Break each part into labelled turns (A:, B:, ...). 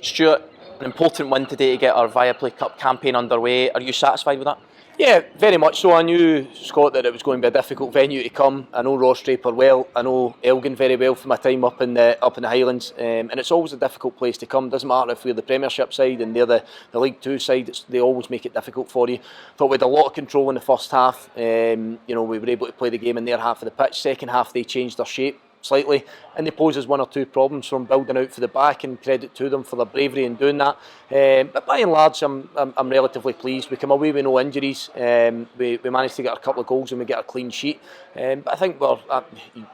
A: Stuart, an important win today to get our Viaplay Cup campaign underway. Are you satisfied with that?
B: Yeah, very much so. I knew, Scott, that it was going to be a difficult venue to come. I know Ross Draper well. I know Elgin very well from my time up in the Highlands, and it's always a difficult place to come. Doesn't matter if we're the Premiership side and they're the League Two side. They always make it difficult for you. Thought we had a lot of control in the first half. We were able to play the game in their half of the pitch. Second half, they changed their shape slightly, and they pose us one or two problems from building out for the back, and credit to them for their bravery in doing that. But by and large, I'm relatively pleased. We come away with no injuries. We managed to get a couple of goals and we get a clean sheet. But I think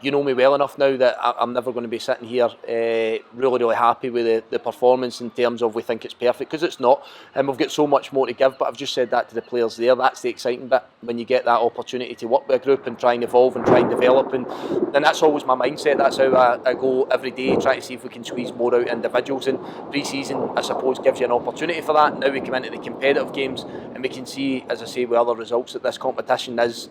B: you know me well enough now that I'm never going to be sitting here really happy with the performance in terms of we think it's perfect, because it's not, and we've got so much more to give. But I've just said that to the players there. That's the exciting bit, when you get that opportunity to work with a group and try and evolve and try and develop, and that's always my mindset. That's how I go every day, try to see if we can squeeze more out individuals. And pre-season, I suppose, gives you an opportunity for that. Now we come into the competitive games and we can see, as I say, with other results, that this competition is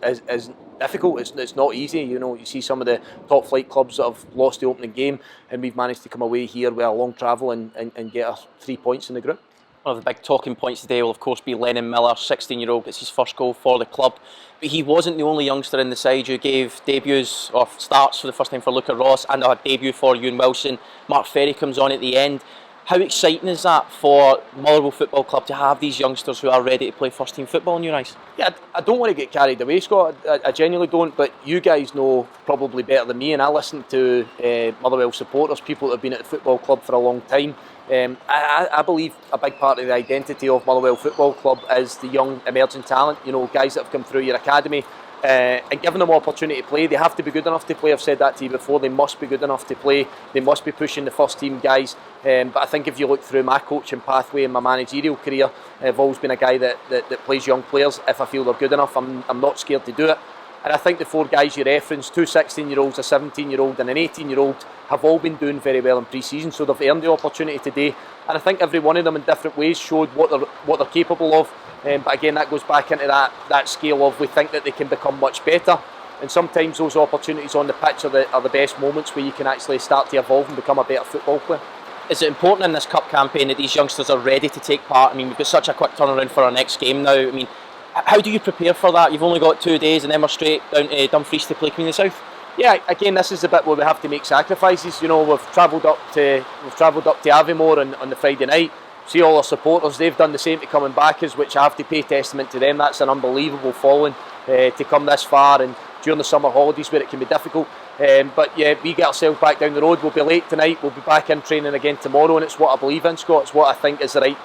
B: difficult. It's not easy. You see some of the top flight clubs that have lost the opening game, and we've managed to come away here with a long travel and get us 3 points in the group.
A: One of the big talking points today will of course be Lennon Miller, 16-year-old, gets his first goal for the club. But he wasn't the only youngster in the side who gave debuts or starts for the first time for Luca Ross, and a debut for Ewan Wilson. Mark Ferry comes on at the end. How exciting is that for Motherwell Football Club to have these youngsters who are ready to play first team football in your eyes?
B: Yeah, I don't want to get carried away, Scott. I genuinely don't, but you guys know probably better than me, and I listen to Motherwell supporters, people that have been at the football club for a long time. I believe a big part of the identity of Motherwell Football Club is the young emerging talent, guys that have come through your academy, and giving them opportunity to play. They have to be good enough to play. I've said that to you before. They must be good enough to play. They must be pushing the first team guys. But I think if you look through my coaching pathway and my managerial career, I've always been a guy that plays young players if I feel they're good enough. I'm not scared to do it. And I think the 4 guys you referenced, 2 16-year-olds, a 17-year-old and an 18-year-old, have all been doing very well in pre-season, so they've earned the opportunity today. And I think every one of them in different ways showed what they're capable of. But again, that goes back into that scale of we think that they can become much better. And sometimes those opportunities on the pitch are the best moments where you can actually start to evolve and become a better football player.
A: Is it important in this cup campaign that these youngsters are ready to take part? I mean, we've got such a quick turnaround for our next game now. I mean, how do you prepare for that? You've only got 2 days and then we're straight down to Dumfries to play Queen of the South.
B: Yeah, again, this is the bit where we have to make sacrifices. We've travelled up to Aviemore on the Friday night. See all our supporters, they've done the same to coming back us, which I have to pay testament to them. That's an unbelievable following to come this far, and during the summer holidays where it can be difficult. But yeah, we get ourselves back down the road. We'll be late tonight. We'll be back in training again tomorrow, and it's what I believe in, Scott. It's what I think is the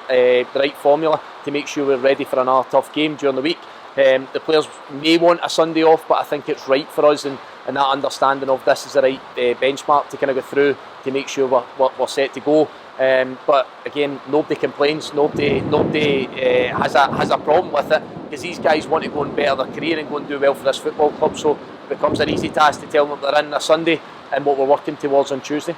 B: right formula to make sure we're ready for another tough game during the week. The players may want a Sunday off, but I think it's right for us, and that understanding of this is the right benchmark to kind of go through to make sure we're set to go. But again, nobody complains. Nobody has a problem with it, because these guys want to go and better their career and go and do well for this football club. So it becomes an easy task to tell them they're in a Sunday and what we're working towards on Tuesday.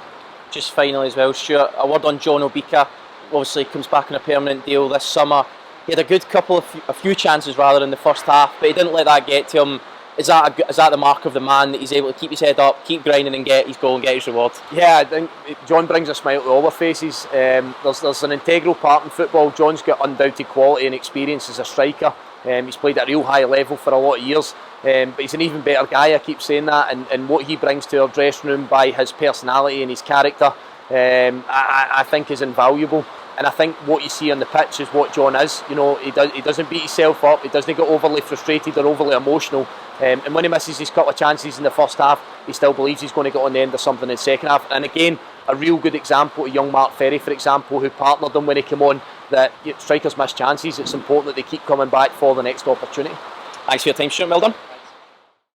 A: Just finally as well, Stuart, a word on John Obika. Obviously comes back on a permanent deal this summer. He had a few chances rather in the first half, but he didn't let that get to him. Is that the mark of the man, that he's able to keep his head up, keep grinding and get his goal and get his reward?
B: Yeah, I think John brings a smile to all our faces. There's an integral part in football. John's got undoubted quality and experience as a striker. He's played at a real high level for a lot of years. But he's an even better guy, I keep saying that, and what he brings to our dressing room by his personality and his character, I think is invaluable. And I think what you see on the pitch is what John is. He doesn't beat himself up. He doesn't get overly frustrated or overly emotional. And when he misses his couple of chances in the first half, he still believes he's going to get on the end of something in the second half. And again, a real good example of young Mark Ferry, for example, who partnered him when he came on, that strikers miss chances. It's important that they keep coming back for the next opportunity.
A: Thanks for your time, Stuart. Well done.